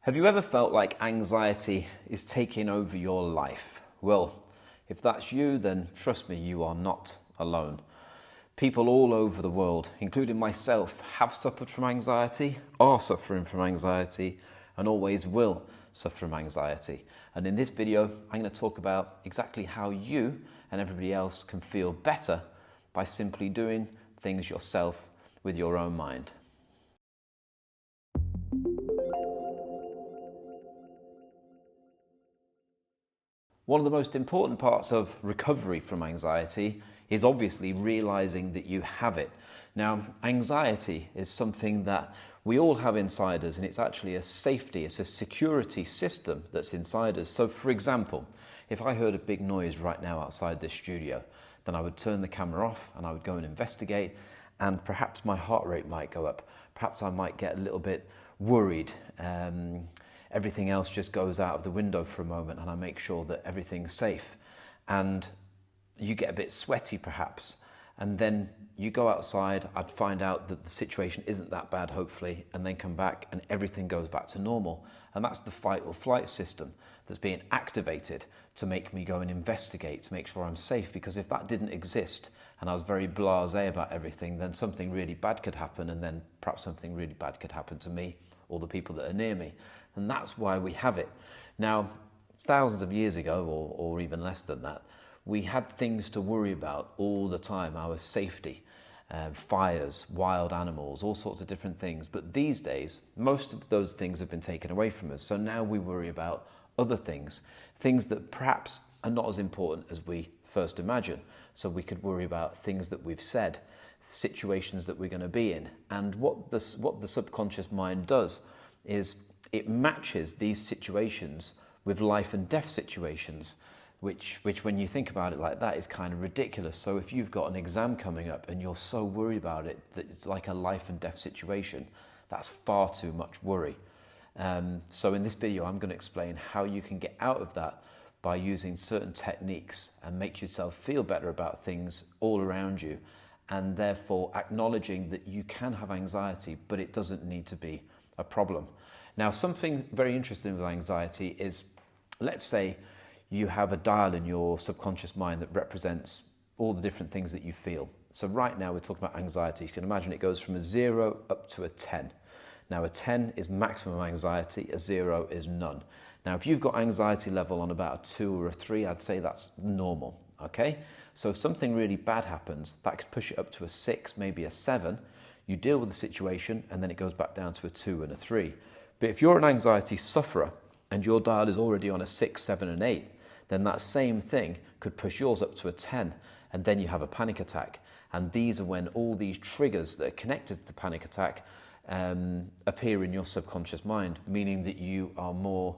Have you ever felt like anxiety is taking over your life? Well, if that's you, then trust me, you are not alone. People all over the world, including myself, have suffered from anxiety, are suffering from anxiety, and always will suffer from anxiety. And in this video, I'm going to talk about exactly how you and everybody else can feel better by simply doing things yourself with your own mind. One of the most important parts of recovery from anxiety is obviously realizing that you have it. Now, anxiety is something that we all have inside us, and it's actually a safety, it's a security system that's inside us. So, for example, if I heard a big noise right now outside this studio, then I would turn the camera off and I would go and investigate, and perhaps my heart rate might go up. Perhaps I might get a little bit worried. Everything else just goes out of the window for a moment and I make sure that everything's safe. And you get a bit sweaty perhaps, and then you go outside, I'd find out that the situation isn't that bad hopefully, and then come back and everything goes back to normal. And that's the fight or flight system that's being activated to make me go and investigate, to make sure I'm safe, because if that didn't exist and I was very blasé about everything, then something really bad could happen, and then perhaps something really bad could happen to me or the people that are near me. And that's why we have it. Now, thousands of years ago, or even less than that, we had things to worry about all the time, our safety, fires, wild animals, all sorts of different things. But these days, most of those things have been taken away from us. So now we worry about other things, things that perhaps are not as important as we first imagine. So we could worry about things that we've said, situations that we're going to be in. And what the subconscious mind does is it matches these situations with life and death situations, which when you think about it like that is kind of ridiculous. So if you've got an exam coming up and you're so worried about it that it's like a life and death situation, that's far too much worry. So in this video, I'm going to explain how you can get out of that by using certain techniques and make yourself feel better about things all around you, and therefore acknowledging that you can have anxiety, but it doesn't need to be a problem. Now, something very interesting with anxiety is, let's say you have a dial in your subconscious mind that represents all the different things that you feel. So right now we're talking about anxiety. You can imagine it goes from a 0 up to a 10. Now a 10 is maximum anxiety, a 0 is none. Now if you've got anxiety level on about a 2 or a 3, I'd say that's normal, okay? So if something really bad happens, that could push it up to a 6, maybe a 7. You deal with the situation and then it goes back down to a 2 and a 3. But if you're an anxiety sufferer and your dial is already on a 6, 7 and 8, then that same thing could push yours up to a 10, and then you have a panic attack. And these are when all these triggers that are connected to the panic attack appear in your subconscious mind, meaning that you are more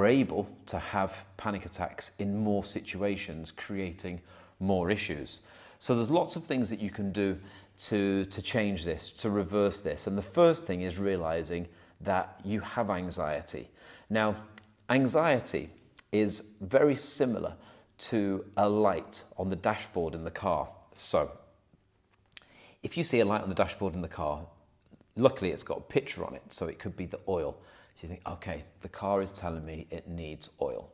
able to have panic attacks in more situations, creating more issues. So there's lots of things that you can do to change this, to reverse this. And the first thing is realizing that you have anxiety. Now, anxiety is very similar to a light on the dashboard in the car. So if you see a light on the dashboard in the car, luckily it's got a picture on it, so it could be the oil. So you think, okay, the car is telling me it needs oil.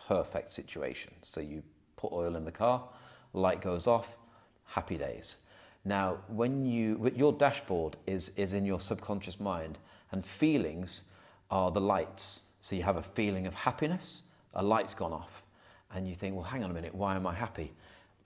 Perfect situation. So you put oil in the car, light goes off, happy days. Now, your dashboard is in your subconscious mind, and feelings are the lights. So you have a feeling of happiness, a light's gone off, and you think, well, hang on a minute, why am I happy?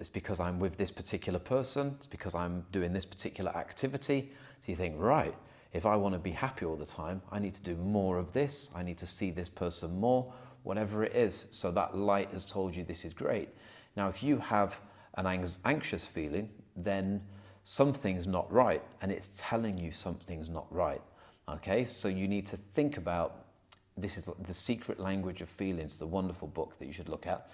It's because I'm with this particular person, it's because I'm doing this particular activity. So you think, right, if I want to be happy all the time, I need to do more of this, I need to see this person more, whatever it is. So that light has told you this is great. Now, if you have an anxious feeling, then something's not right, and it's telling you something's not right. Okay, so you need to think about, this is The Secret Language of Feelings, the wonderful book that you should look at.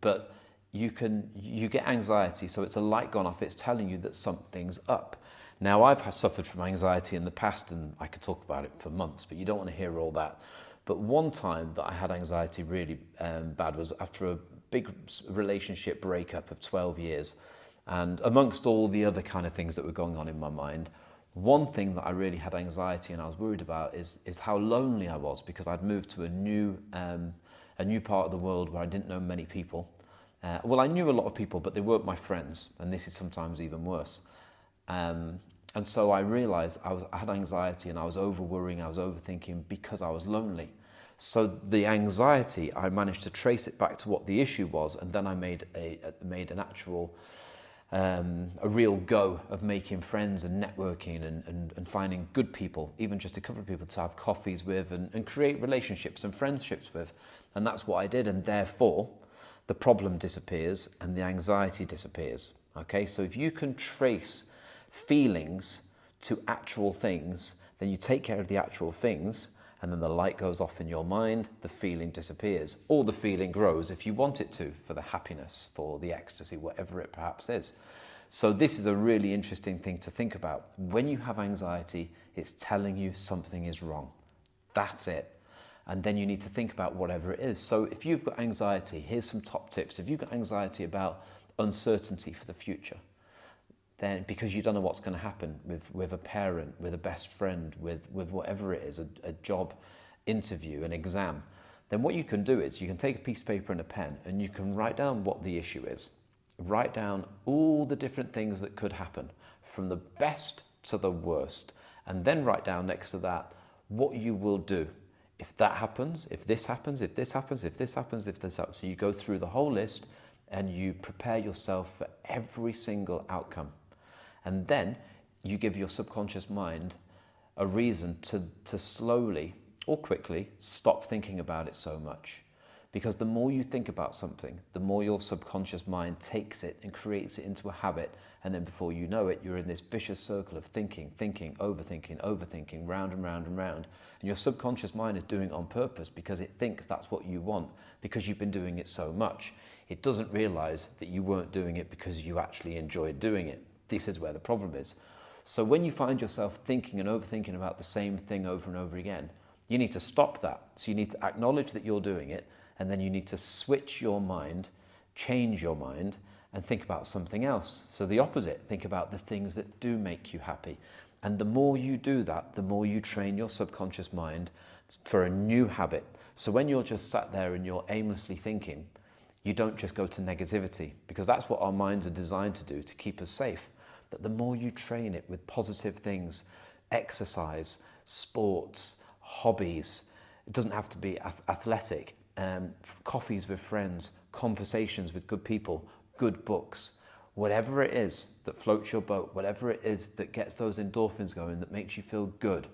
But you get anxiety, so it's a light gone off, it's telling you that something's up. Now, I've suffered from anxiety in the past, and I could talk about it for months, but you don't want to hear all that. But one time that I had anxiety really bad was after a big relationship breakup of 12 years. And amongst all the other kind of things that were going on in my mind, One thing that I really had anxiety and I was worried about is how lonely I was, because I'd moved to a new part of the world where I didn't know many people. Well, I knew a lot of people, but they weren't my friends, and this is sometimes even worse. And so I realized I had anxiety and I was over-worrying, I was overthinking because I was lonely. So the anxiety, I managed to trace it back to what the issue was, and then I made an actual, a real go of making friends and networking and finding good people, even just a couple of people to have coffees with and create relationships and friendships with. And that's what I did, and therefore the problem disappears and the anxiety disappears. Okay, so if you can trace feelings to actual things, then you take care of the actual things, and then the light goes off in your mind, the feeling disappears, or the feeling grows if you want it to, for the happiness, for the ecstasy, whatever it perhaps is. So this is a really interesting thing to think about. When you have anxiety, it's telling you something is wrong. That's it. And then you need to think about whatever it is. So if you've got anxiety, here's some top tips. If you've got anxiety about uncertainty for the future, then because you don't know what's going to happen with a parent, with a best friend, with whatever it is, a job interview, an exam, then what you can do is you can take a piece of paper and a pen and you can write down what the issue is. Write down all the different things that could happen, from the best to the worst, and then write down next to that what you will do if that happens, if this happens, if this happens, if this happens, if this happens. So you go through the whole list and you prepare yourself for every single outcome. And then you give your subconscious mind a reason to slowly or quickly stop thinking about it so much. Because the more you think about something, the more your subconscious mind takes it and creates it into a habit. And then before you know it, you're in this vicious circle of thinking, overthinking, round and round and round. And your subconscious mind is doing it on purpose because it thinks that's what you want, because you've been doing it so much. It doesn't realize that you weren't doing it because you actually enjoyed doing it. This is where the problem is. So when you find yourself thinking and overthinking about the same thing over and over again, you need to stop that. So you need to acknowledge that you're doing it, and then you need to switch your mind, change your mind, and think about something else. So the opposite, think about the things that do make you happy. And the more you do that, the more you train your subconscious mind for a new habit. So when you're just sat there and you're aimlessly thinking, you don't just go to negativity, because that's what our minds are designed to do, to keep us safe. But the more you train it with positive things, exercise, sports, hobbies, it doesn't have to be athletic, coffees with friends, conversations with good people, good books, whatever it is that floats your boat, whatever it is that gets those endorphins going, that makes you feel good,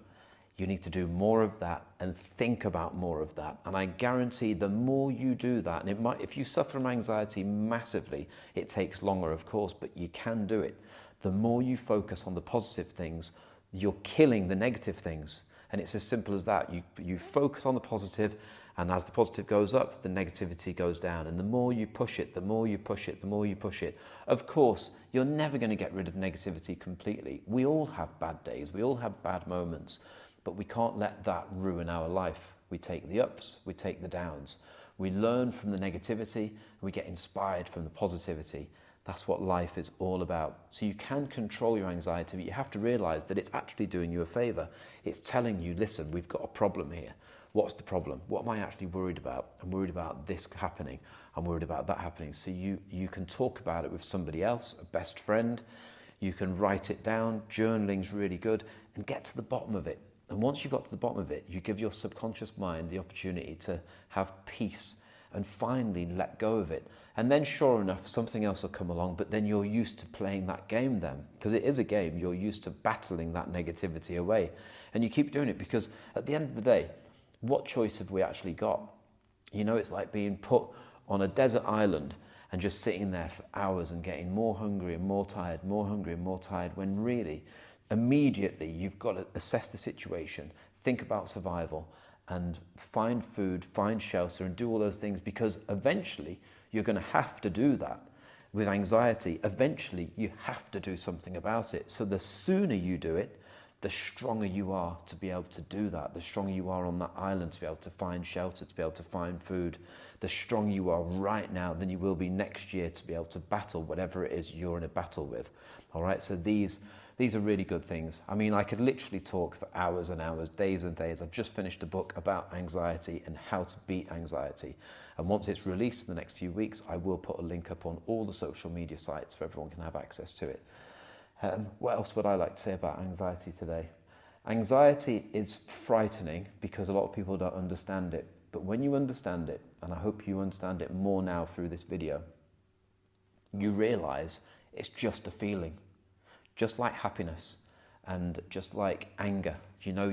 you need to do more of that and think about more of that. And I guarantee the more you do that, and it might, if you suffer from anxiety massively, it takes longer, of course, but you can do it. The more you focus on the positive things, you're killing the negative things. And it's as simple as that. You focus on the positive, and as the positive goes up, the negativity goes down. And the more you push it, the more you push it, the more you push it. Of course, you're never going to get rid of negativity completely. We all have bad days. We all have bad moments. But we can't let that ruin our life. We take the ups, we take the downs. We learn from the negativity, we get inspired from the positivity. That's what life is all about. So you can control your anxiety, but you have to realize that it's actually doing you a favor. It's telling you, listen, we've got a problem here. What's the problem? What am I actually worried about? I'm worried about this happening. I'm worried about that happening. So you can talk about it with somebody else, a best friend. You can write it down. Journaling's really good, and get to the bottom of it. And once you've got to the bottom of it, you give your subconscious mind the opportunity to have peace and finally let go of it. And then sure enough, something else will come along, but then you're used to playing that game then. Because it is a game, you're used to battling that negativity away. And you keep doing it because at the end of the day, what choice have we actually got? You know, it's like being put on a desert island and just sitting there for hours and getting more hungry and more tired, more hungry and more tired, when really, immediately you've got to assess the situation, think about survival, and find food, find shelter, and do all those things, because eventually you're going to have to do that. With anxiety, eventually you have to do something about it. So the sooner you do it, the stronger you are to be able to do that. The stronger you are on that island to be able to find shelter, to be able to find food. The stronger you are right now than you will be next year to be able to battle whatever it is you're in a battle with. All right, so these These are really good things. I mean, I could literally talk for hours and hours, days and days. I've just finished a book about anxiety and how to beat anxiety. And once it's released in the next few weeks, I will put a link up on all the social media sites so everyone can have access to it. What else would I like to say about anxiety today? Anxiety is frightening because a lot of people don't understand it. But when you understand it, and I hope you understand it more now through this video, you realize it's just a feeling. Just like happiness and just like anger. You know,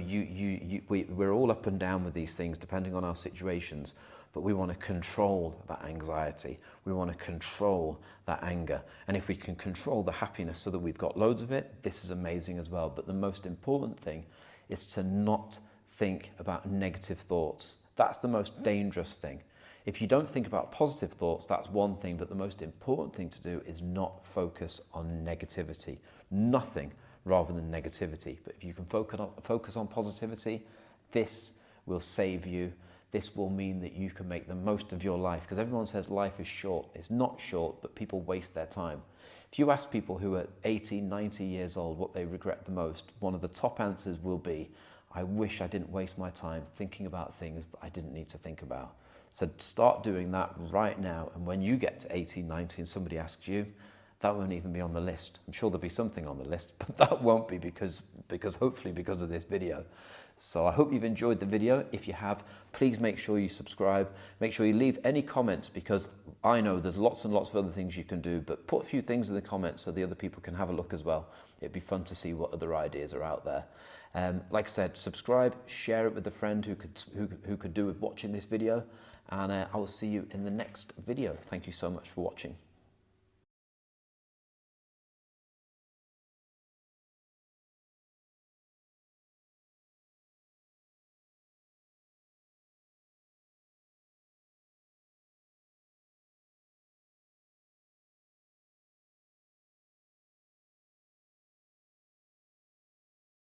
we're all up and down with these things depending on our situations, but we want to control that anxiety. We want to control that anger. And if we can control the happiness so that we've got loads of it, this is amazing as well. But the most important thing is to not think about negative thoughts. That's the most dangerous thing. If you don't think about positive thoughts, that's one thing, but the most important thing to do is not focus on negativity. Nothing rather than negativity. But if you can focus on positivity, this will save you. This will mean that you can make the most of your life, because everyone says life is short. It's not short, but people waste their time. If you ask people who are 80, 90 years old what they regret the most, one of the top answers will be, I wish I didn't waste my time thinking about things that I didn't need to think about. So start doing that right now. And when you get to 18, 19, and somebody asks you, that won't even be on the list. I'm sure there'll be something on the list, but that won't be because hopefully because of this video. So I hope you've enjoyed the video. If you have, please make sure you subscribe. Make sure you leave any comments, because I know there's lots and lots of other things you can do, but put a few things in the comments so the other people can have a look as well. It'd be fun to see what other ideas are out there. Like I said, subscribe, share it with a friend who could do with watching this video, and I will see you in the next video. Thank you so much for watching.